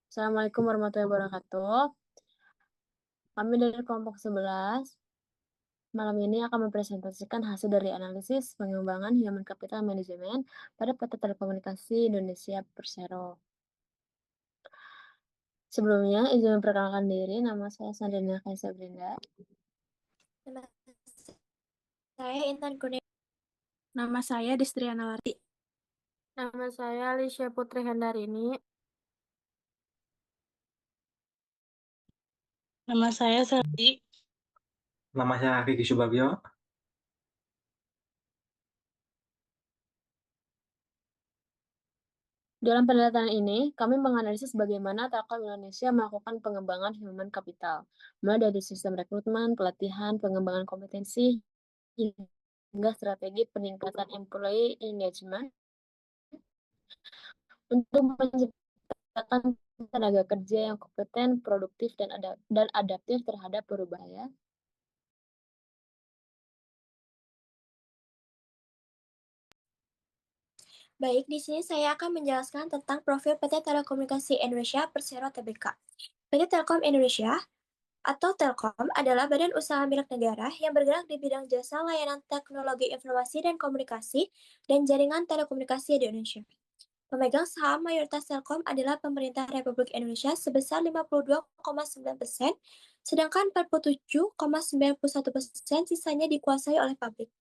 Assalamualaikum warahmatullahi wabarakatuh. Kami dari kelompok 11 malam ini akan mempresentasikan hasil dari analisis pengembangan Human Capital Management pada PT Telekomunikasi Indonesia Persero. Sebelumnya, izin memperkenalkan diri, nama saya Sandrina Kaisa Brenda. Nama saya Intan Kurnia. Nama saya Destriana Larti. Nama saya Alicia Putri Hendarini. Nama saya Selvi. Nama saya Vicky Subagio. Dalam penelitian ini, kami menganalisis bagaimana Telkom Indonesia melakukan pengembangan human capital, mulai dari sistem rekrutmen, pelatihan, pengembangan kompetensi, hingga strategi peningkatan employee engagement untuk menciptakan tenaga kerja yang kompeten, produktif, dan adaptif terhadap perubahan. Baik, di sini saya akan menjelaskan tentang profil PT Telekomunikasi Indonesia Persero Tbk. PT Telkom Indonesia atau Telkom adalah badan usaha milik negara yang bergerak di bidang jasa layanan teknologi informasi dan komunikasi dan jaringan telekomunikasi di Indonesia. Pemegang saham mayoritas Telkom adalah pemerintah Republik Indonesia sebesar 52,9%, sedangkan 47,91% sisanya dikuasai oleh pabrik.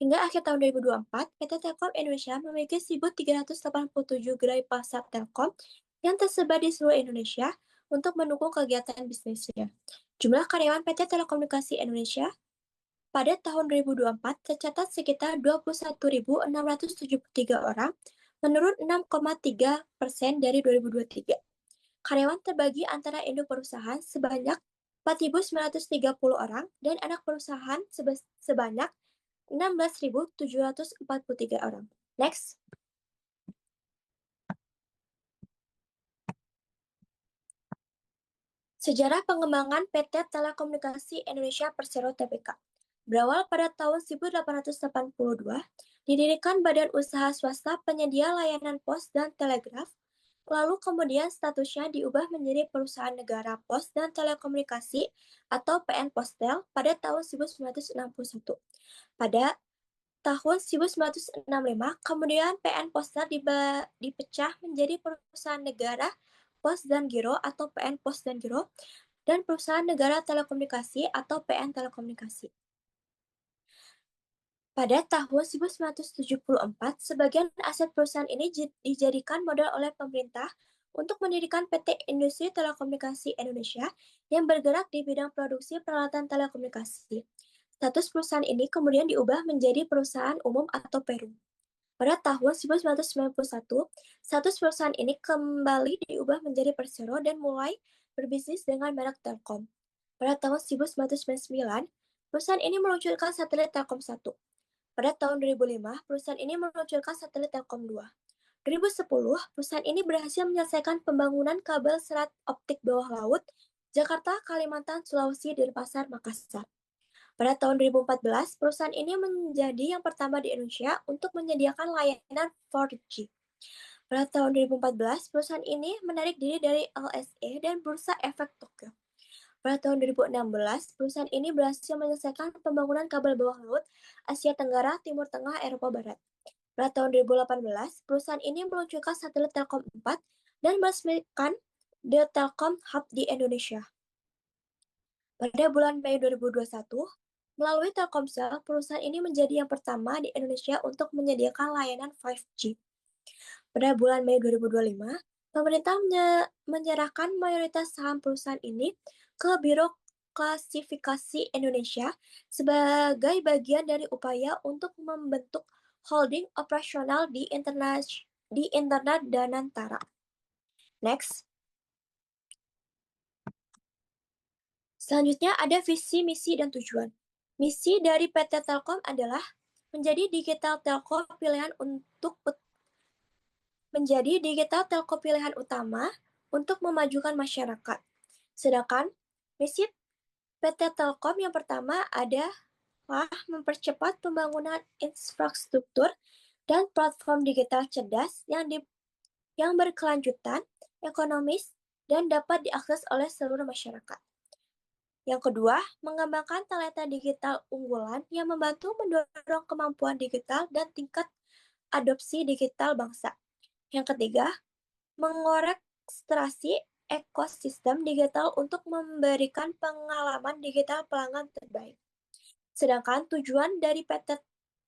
Hingga akhir tahun 2024, PT Telkom Indonesia memiliki 1.387 gerai pasar Telkom yang tersebar di seluruh Indonesia untuk mendukung kegiatan bisnisnya. Jumlah karyawan PT Telekomunikasi Indonesia pada tahun 2024 tercatat sekitar 21.673 orang, menurun 6,3% dari 2023. Karyawan terbagi antara induk perusahaan sebanyak 4.930 orang dan anak perusahaan sebanyak 16.743 orang. Next. Sejarah pengembangan PT Telekomunikasi Indonesia Persero Tbk. Berawal pada tahun 1882, didirikan Badan Usaha Swasta Penyedia Layanan Pos dan Telegraf, lalu kemudian statusnya diubah menjadi Perusahaan Negara Pos dan Telekomunikasi atau PN Postel pada tahun 1961. Pada tahun 1965, kemudian PN Postel dipecah menjadi Perusahaan Negara Pos dan Giro atau PN Pos dan Giro, dan Perusahaan Negara Telekomunikasi atau PN Telekomunikasi. Pada tahun 1974, sebagian aset perusahaan ini dijadikan modal oleh pemerintah untuk mendirikan PT Industri Telekomunikasi Indonesia yang bergerak di bidang produksi peralatan telekomunikasi. Status perusahaan ini kemudian diubah menjadi perusahaan umum atau Perum. Pada tahun 1991, status perusahaan ini kembali diubah menjadi Persero dan mulai berbisnis dengan merek Telkom. Pada tahun 1999, perusahaan ini meluncurkan satelit Telkom 1. Pada tahun 2005, perusahaan ini meluncurkan satelit Telkom 2. 2010, perusahaan ini berhasil menyelesaikan pembangunan kabel serat optik bawah laut Jakarta, Kalimantan, Sulawesi, dan Pasar, Makassar. Pada tahun 2014, perusahaan ini menjadi yang pertama di Indonesia untuk menyediakan layanan 4G. Pada tahun 2014, perusahaan ini menarik diri dari LSE dan Bursa Efek Tokyo. Pada tahun 2016, perusahaan ini berhasil menyelesaikan pembangunan kabel bawah laut Asia Tenggara, Timur Tengah, Eropa Barat. Pada tahun 2018, perusahaan ini meluncurkan satelit Telkom 4 dan meresmikan The Telkom Hub di Indonesia. Pada bulan Mei 2021, melalui Telkomsel, perusahaan ini menjadi yang pertama di Indonesia untuk menyediakan layanan 5G. Pada bulan Mei 2025, pemerintah menyerahkan mayoritas saham perusahaan ini ke Biro Klasifikasi Indonesia sebagai bagian dari upaya untuk membentuk holding operasional di internet Danantara. Next. Selanjutnya ada visi, misi, dan tujuan. Misi dari PT Telkom adalah menjadi digital telco pilihan utama untuk memajukan masyarakat. Sedangkan misi PT Telkom yang pertama adalah mempercepat pembangunan infrastruktur dan platform digital cerdas yang berkelanjutan, ekonomis, dan dapat diakses oleh seluruh masyarakat. Yang kedua, mengembangkan talenta digital unggulan yang membantu mendorong kemampuan digital dan tingkat adopsi digital bangsa. Yang ketiga, mengorekstrasi ekosistem digital untuk memberikan pengalaman digital pelanggan terbaik. Sedangkan tujuan dari PT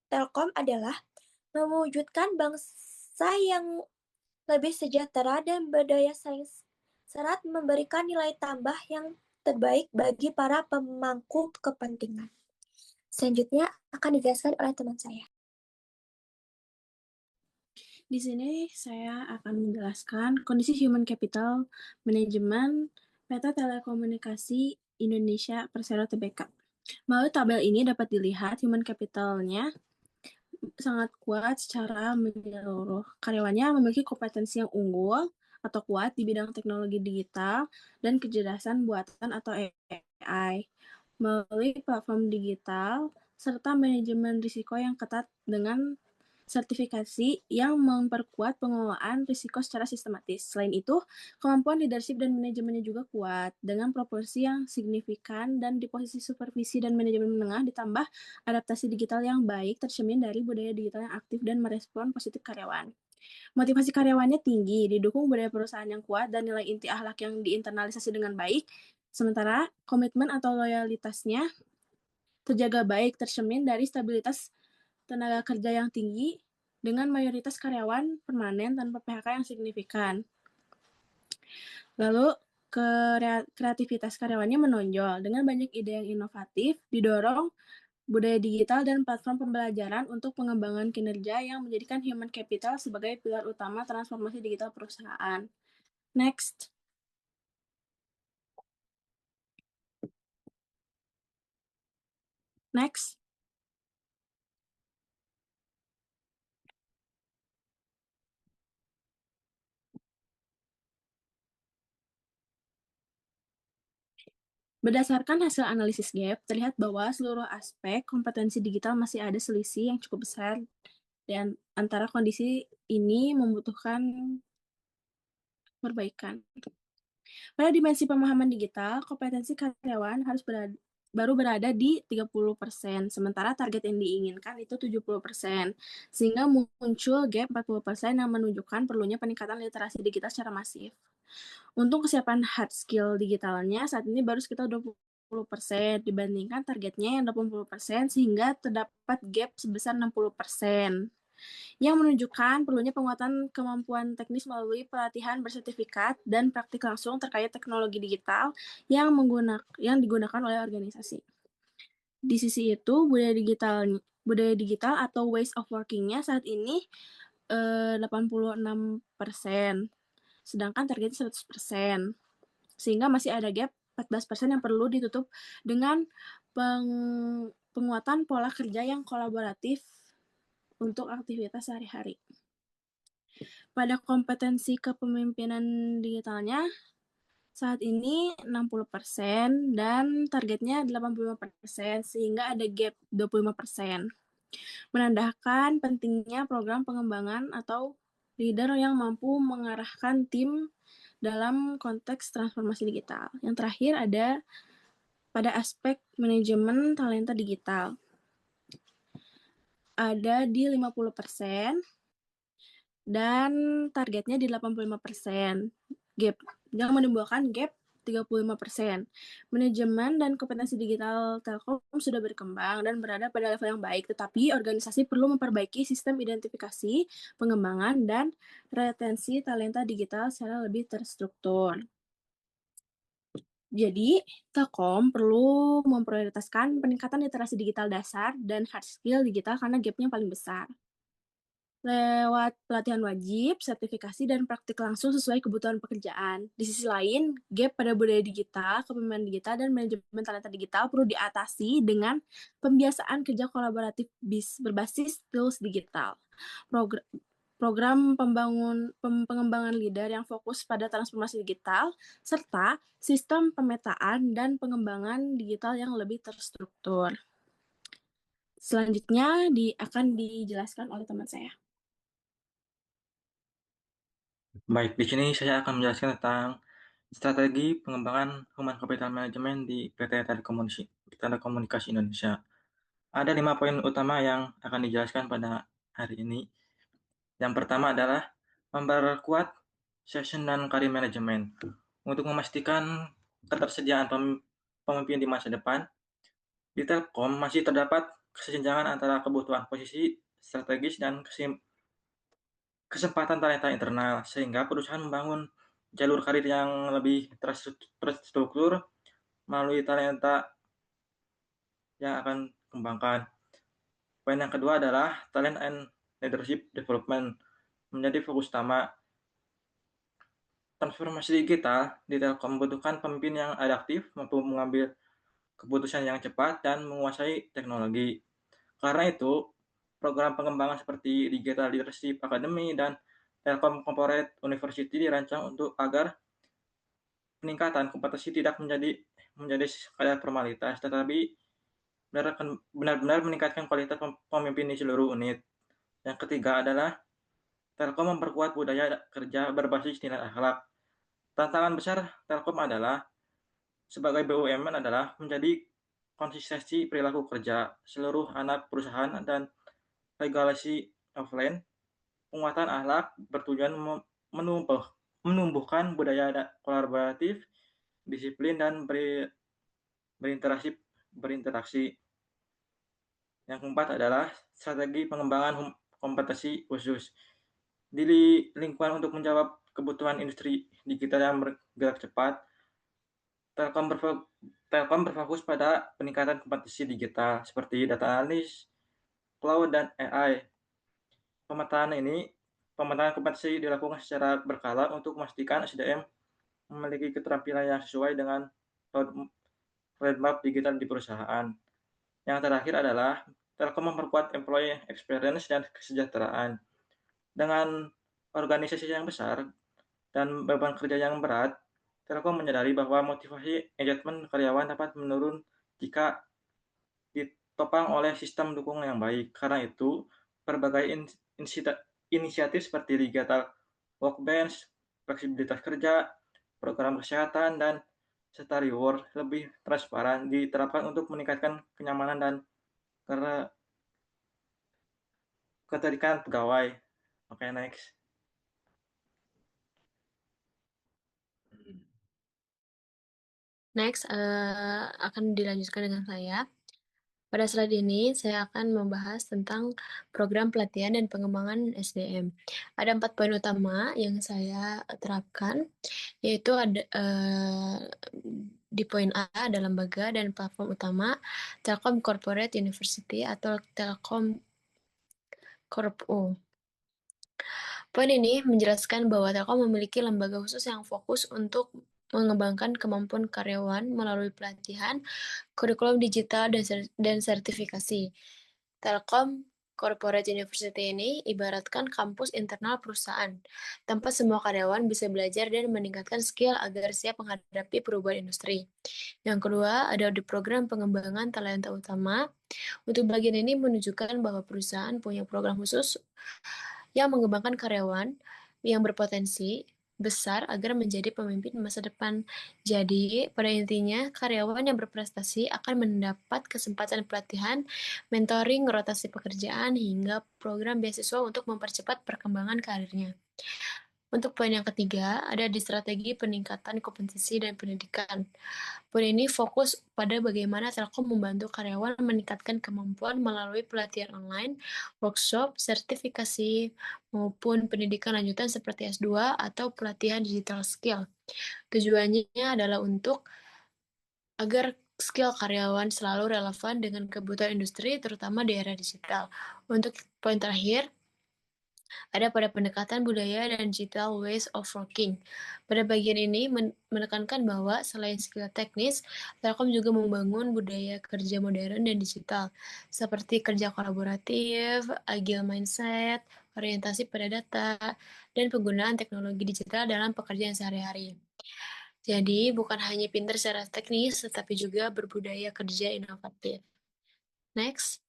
Telkom adalah mewujudkan bangsa yang lebih sejahtera dan berdaya saing serta memberikan nilai tambah yang terbaik bagi para pemangku kepentingan. Selanjutnya akan dijelaskan oleh teman saya. Di sini saya akan menjelaskan kondisi human capital manajemen PT Telekomunikasi Indonesia Persero Tbk. Melalui tabel ini dapat dilihat human capital-nya sangat kuat secara menyeluruh. Karyawannya memiliki kompetensi yang unggul atau kuat di bidang teknologi digital dan kecerdasan buatan atau AI. Melalui platform digital serta manajemen risiko yang ketat dengan sertifikasi yang memperkuat pengelolaan risiko secara sistematis. Selain itu, kemampuan leadership dan manajemennya juga kuat, dengan proporsi yang signifikan dan di posisi supervisi dan manajemen menengah, ditambah adaptasi digital yang baik tercermin dari budaya digital yang aktif dan merespon positif karyawan. Motivasi karyawannya tinggi, didukung budaya perusahaan yang kuat dan nilai inti akhlak yang diinternalisasi dengan baik, sementara komitmen atau loyalitasnya terjaga baik, tercermin dari stabilitas tenaga kerja yang tinggi dengan mayoritas karyawan permanen tanpa PHK yang signifikan. Lalu, kreativitas karyawannya menonjol dengan banyak ide yang inovatif, didorong budaya digital dan platform pembelajaran untuk pengembangan kinerja yang menjadikan human capital sebagai pilar utama transformasi digital perusahaan. Next. Next. Berdasarkan hasil analisis gap, terlihat bahwa seluruh aspek kompetensi digital masih ada selisih yang cukup besar dan antara kondisi ini membutuhkan perbaikan. Pada dimensi pemahaman digital, kompetensi karyawan harus baru berada di 30%, sementara target yang diinginkan itu 70%, sehingga muncul gap 40% yang menunjukkan perlunya peningkatan literasi digital secara masif. Untuk kesiapan hard skill digitalnya saat ini baru sekitar 20% dibandingkan targetnya yang 80%, sehingga terdapat gap sebesar 60%. Yang menunjukkan perlunya penguatan kemampuan teknis melalui pelatihan bersertifikat dan praktik langsung terkait teknologi digital yang digunakan oleh organisasi. Di sisi itu, budaya digital atau ways of working-nya saat ini 86%, sedangkan targetnya 100%. Sehingga masih ada gap 14% yang perlu ditutup dengan penguatan pola kerja yang kolaboratif untuk aktivitas sehari-hari. Pada kompetensi kepemimpinan digitalnya, saat ini 60% dan targetnya 85%, sehingga ada gap 25%. Menandakan pentingnya program pengembangan atau leader yang mampu mengarahkan tim dalam konteks transformasi digital. Yang terakhir ada pada aspek manajemen talenta digital. Ada di 50%, dan targetnya di 85%. Gap yang menimbulkan gap 35%. Manajemen dan kompetensi digital Telkom sudah berkembang dan berada pada level yang baik, tetapi organisasi perlu memperbaiki sistem identifikasi, pengembangan, dan retensi talenta digital secara lebih terstruktur. Jadi, Telkom perlu memprioritaskan peningkatan literasi digital dasar dan hard skill digital karena gap-nya paling besar. Lewat pelatihan wajib, sertifikasi, dan praktik langsung sesuai kebutuhan pekerjaan. Di sisi lain, gap pada budaya digital, kepemimpinan digital, dan manajemen talenta digital perlu diatasi dengan pembiasaan kerja kolaboratif berbasis tools digital. Program pengembangan leader yang fokus pada transformasi digital, serta sistem pemetaan dan pengembangan digital yang lebih terstruktur. Selanjutnya akan dijelaskan oleh teman saya. Baik, di sini saya akan menjelaskan tentang strategi pengembangan Human Capital Management di PT Telekomunikasi Indonesia. Ada 5 poin utama yang akan dijelaskan pada hari ini. Yang pertama adalah memperkuat session dan career management. Untuk memastikan ketersediaan pemimpin di masa depan, di Telkom masih terdapat kesenjangan antara kebutuhan posisi strategis dan kesempatan talenta internal, sehingga perusahaan membangun jalur karir yang lebih terstruktur melalui talenta yang akan kembangkan. Poin yang kedua adalah talent and leadership development menjadi fokus utama. Transformasi digital di Telkom membutuhkan pemimpin yang adaptif, mampu mengambil keputusan yang cepat, dan menguasai teknologi. Karena itu, program pengembangan seperti Digital Leadership Academy dan Telkom Corporate University dirancang agar peningkatan kompetensi tidak menjadi sekadar formalitas, tetapi benar-benar meningkatkan kualitas pemimpin di seluruh unit. Yang ketiga adalah Telkom memperkuat budaya kerja berbasis nilai akhlak. Tantangan besar Telkom sebagai BUMN adalah menjadi konsistensi perilaku kerja seluruh anak perusahaan dan regulasi offline. Penguatan akhlak bertujuan menumbuhkan budaya kolaboratif, disiplin, dan berinteraksi. Yang keempat adalah strategi pengembangan kompetensi khusus. Di lingkungan untuk menjawab kebutuhan industri digital yang bergerak cepat, Telkom berfokus pada peningkatan kompetensi digital seperti data analis, cloud, dan AI. Pemetaan kompetensi dilakukan secara berkala untuk memastikan SDM memiliki keterampilan yang sesuai dengan roadmap digital di perusahaan. Yang terakhir adalah Telkom memperkuat employee experience dan kesejahteraan. Dengan organisasi yang besar dan beban kerja yang berat, Telkom menyadari bahwa motivasi engagement karyawan dapat menurun jika ditopang oleh sistem dukung yang baik. Karena itu, berbagai inisiatif seperti digital workbench, fleksibilitas kerja, program kesehatan, dan serta reward lebih transparan diterapkan untuk meningkatkan kenyamanan dan keterikatan pegawai. Oke, next. Next, akan dilanjutkan dengan saya. Pada slide ini, saya akan membahas tentang program pelatihan dan pengembangan SDM. Ada 4 poin utama yang saya terapkan, yaitu ada di poin A ada lembaga dan platform utama Telkom Corporate University atau Telkom Corpo. Poin ini menjelaskan bahwa Telkom memiliki lembaga khusus yang fokus untuk mengembangkan kemampuan karyawan melalui pelatihan, kurikulum digital, dan sertifikasi. Telkom Corporate University ini ibaratkan kampus internal perusahaan, tempat semua karyawan bisa belajar dan meningkatkan skill agar siap menghadapi perubahan industri. Yang kedua, ada di program pengembangan talenta utama. Untuk bagian ini menunjukkan bahwa perusahaan punya program khusus yang mengembangkan karyawan yang berpotensi besar agar menjadi pemimpin masa depan. Jadi, pada intinya, karyawan yang berprestasi akan mendapat kesempatan pelatihan, mentoring, rotasi pekerjaan, hingga program beasiswa untuk mempercepat perkembangan karirnya. Untuk poin yang ketiga, ada di strategi peningkatan kompetensi dan pendidikan. Poin ini fokus pada bagaimana Telkom membantu karyawan meningkatkan kemampuan melalui pelatihan online, workshop, sertifikasi, maupun pendidikan lanjutan seperti S2 atau pelatihan digital skill. Tujuannya adalah agar skill karyawan selalu relevan dengan kebutuhan industri, terutama di era digital. Untuk poin terakhir, ada pada pendekatan budaya dan digital ways of working. Pada bagian ini menekankan bahwa selain skill teknis, Telkom juga membangun budaya kerja modern dan digital, seperti kerja kolaboratif, agile mindset, orientasi pada data, dan penggunaan teknologi digital dalam pekerjaan sehari-hari. Jadi, bukan hanya pintar secara teknis, tetapi juga berbudaya kerja inovatif. Next.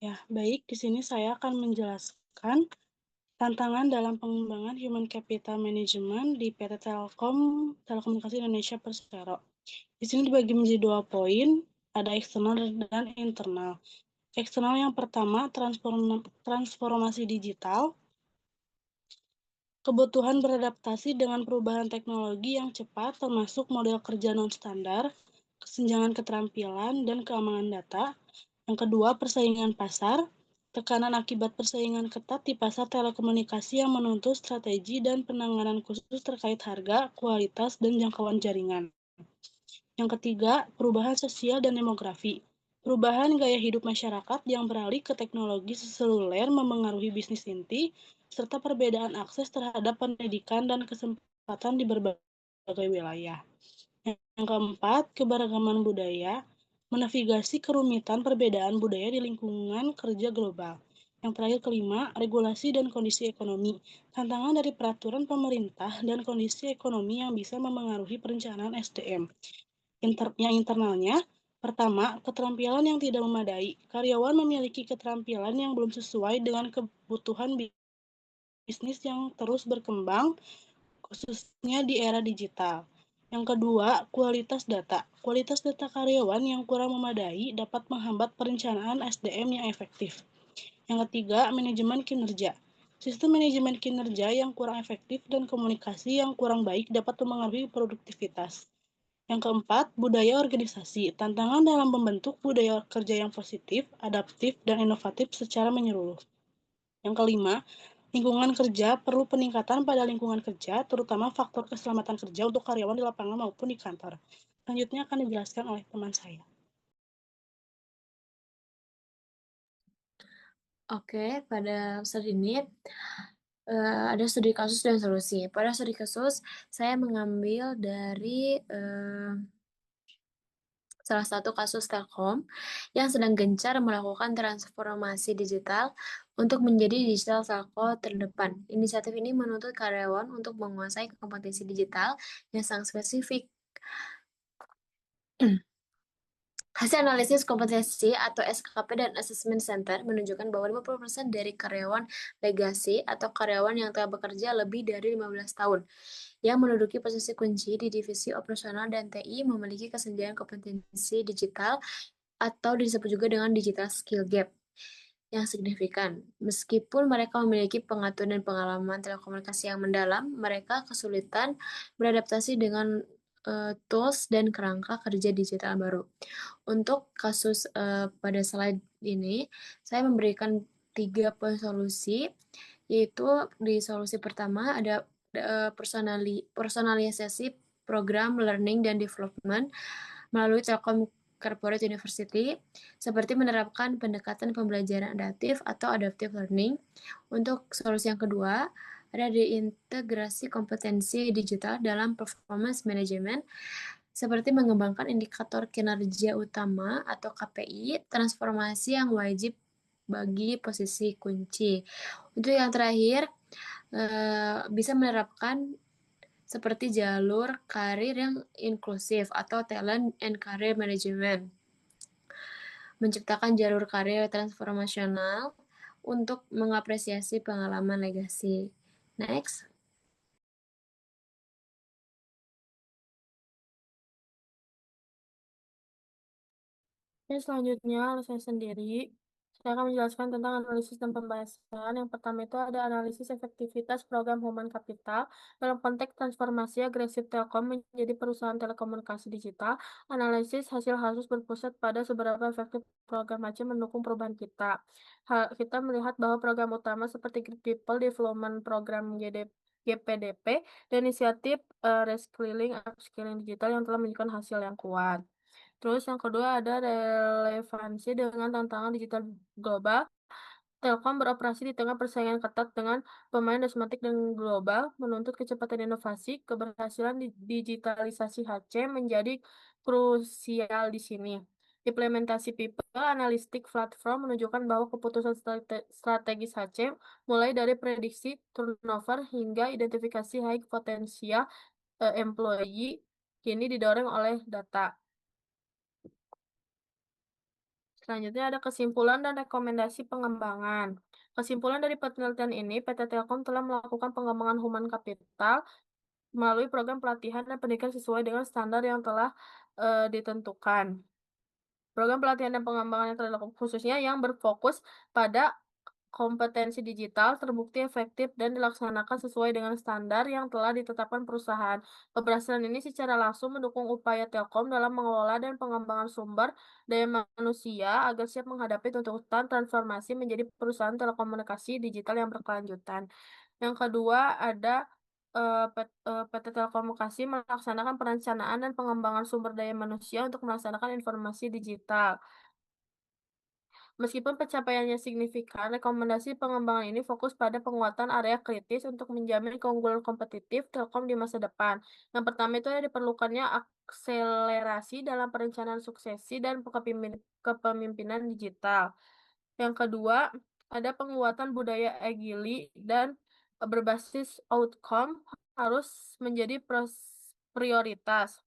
Ya, baik. Di sini saya akan menjelaskan tantangan dalam pengembangan Human Capital Management di PT Telkom Telekomunikasi Indonesia Persero. Di sini dibagi menjadi 2 poin, ada eksternal dan internal. Eksternal yang pertama, transformasi digital. Kebutuhan beradaptasi dengan perubahan teknologi yang cepat, termasuk model kerja non-standar, kesenjangan keterampilan, dan keamanan data. Yang kedua, persaingan pasar. Tekanan akibat persaingan ketat di pasar telekomunikasi yang menuntut strategi dan penanganan khusus terkait harga, kualitas, dan jangkauan jaringan. Yang ketiga, perubahan sosial dan demografi. Perubahan gaya hidup masyarakat yang beralih ke teknologi seluler memengaruhi bisnis inti, serta perbedaan akses terhadap pendidikan dan kesempatan di berbagai wilayah. Yang keempat, keberagaman budaya, menavigasi kerumitan perbedaan budaya di lingkungan kerja global. Yang terakhir kelima, regulasi dan kondisi ekonomi. Tantangan dari peraturan pemerintah dan kondisi ekonomi yang bisa memengaruhi perencanaan SDM. Yang internalnya, pertama, keterampilan yang tidak memadai. Karyawan memiliki keterampilan yang belum sesuai dengan kebutuhan bisnis yang terus berkembang, khususnya di era digital. Yang kedua, kualitas data. Kualitas data karyawan yang kurang memadai dapat menghambat perencanaan SDM yang efektif. Yang ketiga, manajemen kinerja. Sistem manajemen kinerja yang kurang efektif dan komunikasi yang kurang baik dapat mempengaruhi produktivitas. Yang keempat, budaya organisasi. Tantangan dalam membentuk budaya kerja yang positif, adaptif, dan inovatif secara menyeluruh. Yang kelima, lingkungan kerja perlu peningkatan pada lingkungan kerja, terutama faktor keselamatan kerja untuk karyawan di lapangan maupun di kantor. Selanjutnya akan dijelaskan oleh teman saya. Oke, pada saat ini ada studi kasus dan solusi. Pada studi kasus, saya mengambil dari salah satu kasus Telkom yang sedang gencar melakukan transformasi digital untuk menjadi digital telco terdepan. Inisiatif ini menuntut karyawan untuk menguasai kompetensi digital yang sangat spesifik. Hasil analisis kompetensi atau SKP dan Assessment Center menunjukkan bahwa 50% dari karyawan legasi atau karyawan yang telah bekerja lebih dari 15 tahun yang menduduki posisi kunci di divisi operasional dan TI memiliki kesenjangan kompetensi digital atau disebut juga dengan digital skill gap yang signifikan. Meskipun mereka memiliki pengetahuan dan pengalaman telekomunikasi yang mendalam, mereka kesulitan beradaptasi dengan tools dan kerangka kerja digital baru. Untuk kasus pada slide ini, saya memberikan 3 poin solusi, yaitu di solusi pertama ada personalisasi program learning dan development melalui Telkom Corporate University, seperti menerapkan pendekatan pembelajaran adaptif atau adaptive learning. Untuk solusi yang kedua, ada diintegrasi kompetensi digital dalam performance management, seperti mengembangkan indikator kinerja utama atau KPI, transformasi yang wajib bagi posisi kunci. Untuk yang terakhir, bisa menerapkan seperti jalur karir yang inklusif atau talent and career management. Menciptakan jalur karir transformasional untuk mengapresiasi pengalaman legasi. Next. Oke, selanjutnya saya sendiri. Saya akan menjelaskan tentang analisis dan pembahasan. Yang pertama itu ada analisis efektivitas program Human Capital dalam konteks transformasi agresif Telkom menjadi perusahaan telekomunikasi digital. Analisis hasil harus berpusat pada seberapa efektif program HC mendukung perubahan kita. Kita melihat bahwa program utama seperti Great People Development Program GPDP dan inisiatif reskilling upskilling digital yang telah menunjukkan hasil yang kuat. Terus yang kedua ada relevansi dengan tantangan digital global. Telkom beroperasi di tengah persaingan ketat dengan pemain domestik dan global, menuntut kecepatan inovasi, keberhasilan digitalisasi HC menjadi krusial di sini. Implementasi People Analytic Platform menunjukkan bahwa keputusan strategis HC mulai dari prediksi turnover hingga identifikasi high potensial employee kini didorong oleh data. Selanjutnya ada kesimpulan dan rekomendasi pengembangan. Kesimpulan dari penelitian ini, PT Telkom telah melakukan pengembangan human capital melalui program pelatihan dan pendidikan sesuai dengan standar yang telah ditentukan. Program pelatihan dan pengembangan yang telah dilakukan khususnya yang berfokus pada kompetensi digital terbukti efektif dan dilaksanakan sesuai dengan standar yang telah ditetapkan perusahaan. Keberhasilan ini secara langsung mendukung upaya Telkom dalam mengelola dan pengembangan sumber daya manusia agar siap menghadapi tuntutan transformasi menjadi perusahaan telekomunikasi digital yang berkelanjutan. Yang kedua ada PT Telekomunikasi melaksanakan perencanaan dan pengembangan sumber daya manusia untuk melaksanakan informasi digital. Meskipun pencapaiannya signifikan, rekomendasi pengembangan ini fokus pada penguatan area kritis untuk menjamin keunggulan kompetitif Telkom di masa depan. Yang pertama itu ada diperlukannya akselerasi dalam perencanaan suksesi dan kepemimpinan digital. Yang kedua, ada penguatan budaya agili dan berbasis outcome harus menjadi prioritas.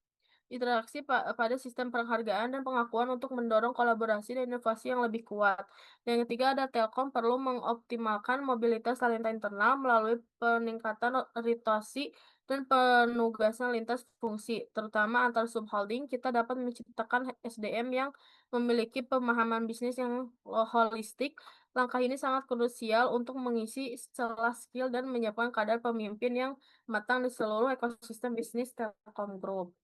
Interaksi pada sistem penghargaan dan pengakuan untuk mendorong kolaborasi dan inovasi yang lebih kuat. Yang ketiga ada Telkom perlu mengoptimalkan mobilitas talenta internal melalui peningkatan rotasi dan penugasan lintas fungsi, terutama antar subholding. Kita dapat menciptakan SDM yang memiliki pemahaman bisnis yang holistik. Langkah ini sangat krusial untuk mengisi celah skill dan menyiapkan kadar pemimpin yang matang di seluruh ekosistem bisnis Telkom Group.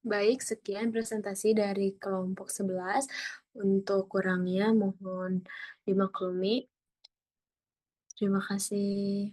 Baik, sekian presentasi dari kelompok 11. Untuk kurangnya mohon dimaklumi. Terima kasih.